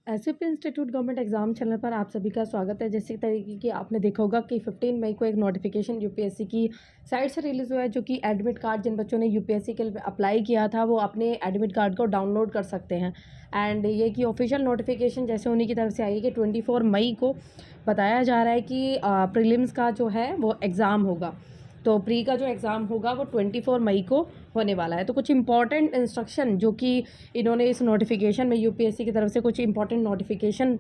SVP institute government exam channel पर आप सभी का स्वागत है। जैसे तरीके की आपने देखा होगा कि 15 मई को एक नोटिफिकेशन यूपीएससी की साइट से रिलीज़ हुआ है, जो कि एडमिट कार्ड जिन बच्चों ने यूपीएससी के लिए अप्लाई किया था वो अपने एडमिट कार्ड को डाउनलोड कर सकते हैं। एंड ये कि ऑफिशियल नोटिफिकेशन जैसे उन्हीं की तरफ से आई है कि 24 मई को बताया जा रहा है कि प्रीलिम्स का जो है वो एग्ज़ाम होगा। तो प्री का जो एग्ज़ाम होगा वो 24 मई को होने वाला है। तो कुछ इंपॉर्टेंट इंस्ट्रक्शन जो कि इन्होंने इस नोटिफिकेशन में यूपीएससी की तरफ से कुछ इंपॉर्टेंट नोटिफिकेशन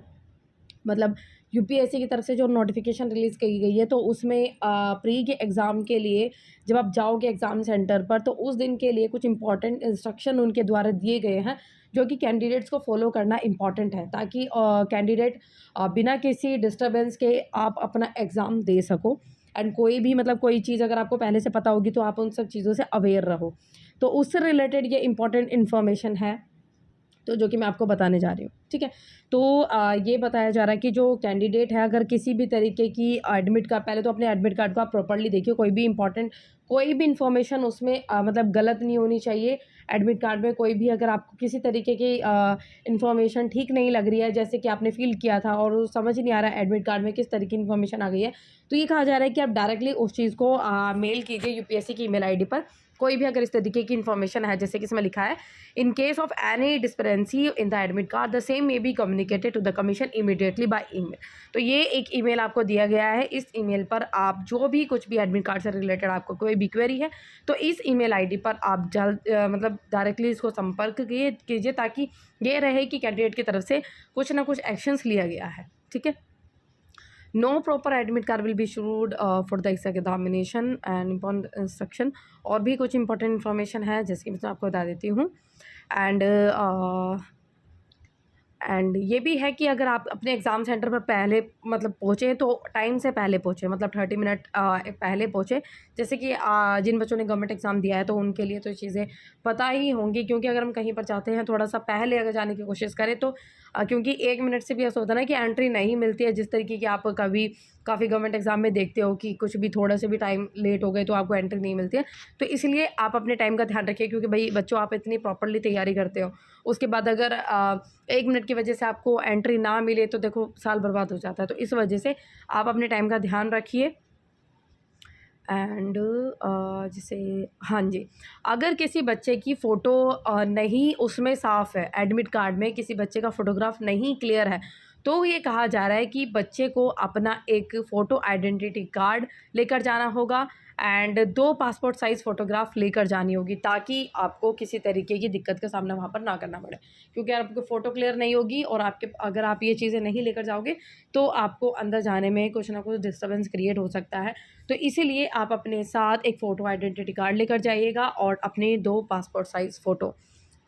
मतलब यूपीएससी की तरफ से जो नोटिफिकेशन रिलीज़ की गई है, तो उसमें प्री के एग्ज़ाम के लिए जब आप जाओगे एग्ज़ाम सेंटर पर तो उस दिन के लिए कुछ इंपॉर्टेंट इंस्ट्रक्शन उनके द्वारा दिए गए हैं, जो कि कैंडिडेट्स को फॉलो करना इंपॉर्टेंट है, ताकि कैंडिडेट बिना किसी डिस्टर्बेंस के आप अपना एग्ज़ाम दे सको। एंड कोई भी कोई चीज़ अगर आपको पहले से पता होगी तो आप उन सब चीज़ों से अवेयर रहो। तो उससे रिलेटेड ये इंपॉर्टेंट इन्फॉर्मेशन है, तो जो कि मैं आपको बताने जा रही हूँ, ठीक है। तो ये बताया जा रहा है कि जो कैंडिडेट है, अगर किसी भी तरीके की एडमिट कार्ड, पहले तो अपने एडमिट कार्ड को आप प्रॉपर्ली देखिए, कोई भी इंपॉर्टेंट कोई भी इन्फॉर्मेशन उसमें गलत नहीं होनी चाहिए। एडमिट कार्ड में कोई भी अगर आपको किसी तरीके की इन्फॉर्मेशन ठीक नहीं लग रही है, जैसे कि आपने फ़ील किया था और समझ नहीं आ रहा है एडमिट कार्ड में किस तरह की इन्फॉर्मेशन आ गई है, तो ये कहा जा रहा है कि आप डायरेक्टली उस चीज़ को मेल कीजिए यूपीएससी की ईमेल आईडी पर। कोई भी अगर इस तरीके की इन्फॉर्मेशन है, जैसे कि इसमें लिखा है, in case of any discrepancy in the admit card the same may be communicated to the commission immediately by email. तो ये एक ईमेल आपको दिया गया है। इस ईमेल पर आप जो भी कुछ भी एडमिट कार्ड से रिलेटेड आपको कोई भी क्वेरी है, तो इस ईमेल आईडी पर आप डायरेक्टली इसको संपर्क कीजिए, ताकि ये रहे कि कैंडिडेट की तरफ से कुछ ना कुछ एक्शंस लिया गया है, ठीक है। No proper admit card will be issued for the examination and important instruction. और भी कुछ इंपॉर्टेंट इन्फॉर्मेशन है, जैसे कि मैं आपको बता देती हूँ। एंड ये भी है कि अगर आप अपने एग्ज़ाम सेंटर पर पहले पहुँचे, तो टाइम से पहले पहुँचे, 30 मिनट पहले पहुँचे। जैसे कि जिन बच्चों ने गवर्नमेंट एग्ज़ाम दिया है तो उनके लिए तो ये चीज़ें पता ही होंगी, क्योंकि अगर हम कहीं पर जाते हैं थोड़ा-सा पहले अगर जाने की कोशिश करें तो क्योंकि 1 मिनट से भी ऐसा होता है ना कि एंट्री नहीं मिलती है, जिस तरीके की आप कभी काफ़ी गवर्नमेंट एग्ज़ाम में देखते हो कि कुछ भी थोड़ा से भी टाइम लेट हो गए तो आपको एंट्री नहीं मिलती है। तो इसलिए आप अपने टाइम का ध्यान रखिए, क्योंकि भई बच्चों, आप इतनी प्रॉपर्ली तैयारी करते हो, उसके बाद अगर 1 मिनट की वजह से आपको एंट्री ना मिले तो देखो साल बर्बाद हो जाता है। तो इस वजह से आप अपने टाइम का ध्यान रखिए। एंड जैसे हाँ जी, अगर किसी बच्चे की फ़ोटो नहीं उसमें साफ़ है, एडमिट कार्ड में किसी बच्चे का फ़ोटोग्राफ नहीं क्लियर है, तो ये कहा जा रहा है कि बच्चे को अपना एक फ़ोटो आइडेंटिटी कार्ड लेकर जाना होगा एंड 2 पासपोर्ट साइज़ फ़ोटोग्राफ लेकर जानी होगी, ताकि आपको किसी तरीके की दिक्कत का सामना वहाँ पर ना करना पड़े। क्योंकि अगर आपकी फ़ोटो क्लियर नहीं होगी और अगर आप ये चीज़ें नहीं लेकर जाओगे, तो आपको अंदर जाने में कुछ ना कुछ डिस्टर्बेंस क्रिएट हो सकता है। तो इसीलिए आप अपने साथ एक फ़ोटो आइडेंटिटी कार्ड लेकर जाइएगा और अपने 2 पासपोर्ट साइज़ फ़ोटो,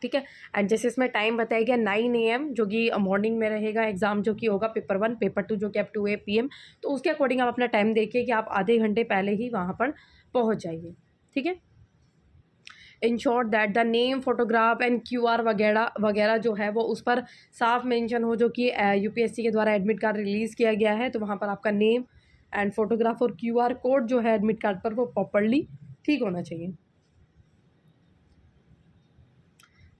ठीक है। एंड जैसे इसमें टाइम बताया गया 9 AM, जो कि मॉर्निंग में रहेगा एग्ज़ाम, जो कि होगा पेपर 1, पेपर 2 जो कि अब 2 PM। तो उसके अकॉर्डिंग आप अपना टाइम देखिए कि आप आधे घंटे पहले ही वहाँ पर पहुँच जाइए, ठीक है। Ensure that the name, photograph and QR वगैरह वगैरह जो है वो उस पर साफ मेंशन हो, जो कि यूपीएससी के द्वारा एडमिट कार्ड रिलीज़ किया गया है। तो वहाँ पर आपका नेम एंड फोटोग्राफ और QR कोड जो है एडमिट कार्ड पर वो प्रॉपर्ली ठीक होना चाहिए।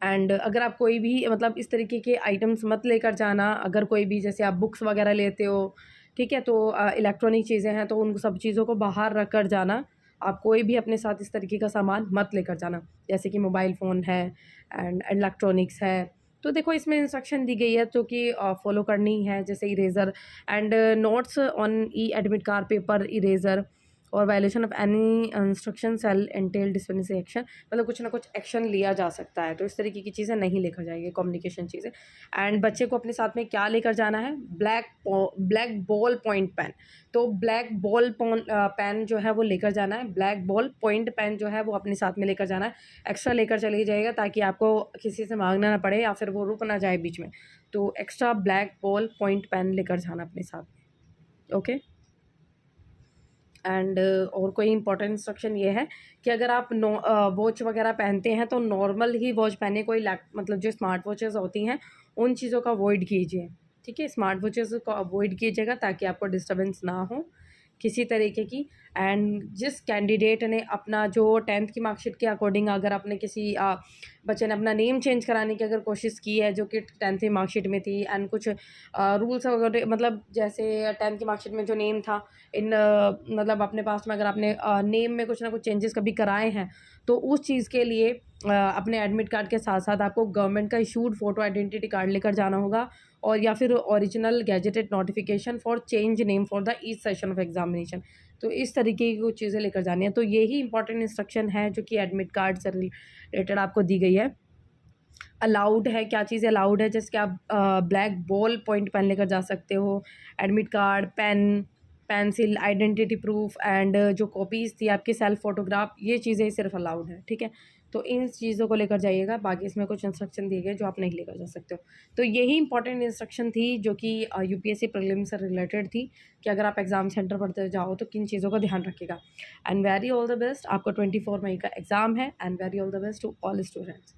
एंड अगर आप कोई भी इस तरीके के आइटम्स मत लेकर जाना। अगर कोई भी, जैसे आप बुक्स वगैरह लेते हो, ठीक है, तो इलेक्ट्रॉनिक चीज़ें हैं तो उन सब चीज़ों को बाहर रख कर जाना। आप कोई भी अपने साथ इस तरीके का सामान मत लेकर जाना, जैसे कि मोबाइल फ़ोन है एंड इलेक्ट्रॉनिक्स है। तो देखो इसमें इंस्ट्रक्शन दी गई है जो कि फॉलो करनी है, जैसे erasure and notes on e admit card paper erasure और violation of any instruction shall entail disciplinary action, कुछ ना कुछ एक्शन लिया जा सकता है। तो इस तरीके की चीज़ें नहीं लेकर जाएंगे, कम्युनिकेशन चीज़ें। एंड बच्चे को अपने साथ में क्या लेकर जाना है, ब्लैक बॉल पॉइंट पेन। तो ब्लैक बॉल पेन जो है वो लेकर जाना है, ब्लैक बॉल पॉइंट पेन जो है वो अपने साथ में लेकर जाना है। एक्स्ट्रा लेकर चले जाइएगा, ताकि आपको किसी से मांगना ना पड़े या फिर वो रुक ना जाए बीच में। तो extra black ball point pen लेकर जाना अपने साथ में, ओके। एंड और कोई इंपॉर्टेंट इंस्ट्रक्शन ये है कि अगर आप वॉच वगैरह पहनते हैं तो नॉर्मल ही वॉच पहने, कोई जो स्मार्ट वॉचेस होती हैं उन चीज़ों का अवॉइड कीजिए, ठीक है। स्मार्ट वॉचेस को अवॉइड कीजिएगा ताकि आपको डिस्टर्बेंस ना हो। किसी तरीके की। एंड जिस कैंडिडेट ने अपना जो 10th की मार्कशीट के अकॉर्डिंग अगर आपने किसी बच्चे ने अपना नेम चेंज कराने की अगर कोशिश की है जो कि 10th की मार्कशीट में थी, एंड कुछ रूल्स वगैरह मतलब जैसे 10th की मार्कशीट में जो नेम था इन मतलब अपने पास में अगर आपने नेम में कुछ ना कुछ चेंजेस कभी कराए हैं तो उस चीज़ के लिए अपने एडमिट कार्ड के साथ साथ आपको गवर्नमेंट का इशूड फ़ोटो आइडेंटिटी कार्ड लेकर जाना होगा, और या फिर original gazetted notification for change name for the each session of examination. तो इस तरीके की कुछ चीज़ें लेकर जानी है। तो यही इंपॉर्टेंट इंस्ट्रक्शन है जो कि एडमिट कार्ड से रिलेटेड आपको दी गई है। अलाउड है, क्या चीज़ें अलाउड है, जैसे कि आप ब्लैक बॉल पॉइंट पेन लेकर जा सकते हो, admit card, pen, pencil, identity proof, and जो कॉपीज़ थी आपकी सेल्फ फ़ोटोग्राफ, ये चीज़ें सिर्फ अलाउड है, ठीक है। तो इन चीज़ों को लेकर जाइएगा, बाकी इसमें कुछ इंस्ट्रक्शन दिए गए जो आप नहीं लेकर जा सकते हो। तो यही इंपॉर्टेंट इंस्ट्रक्शन थी जो कि यूपीएससी प्रीलिम्स से रिलेटेड थी कि अगर आप एग्ज़ाम सेंटर पर जाओ तो किन चीज़ों का ध्यान रखिएगा। And very all the best, आपका 24 मई का एग्ज़ाम है, and very all the best to all students.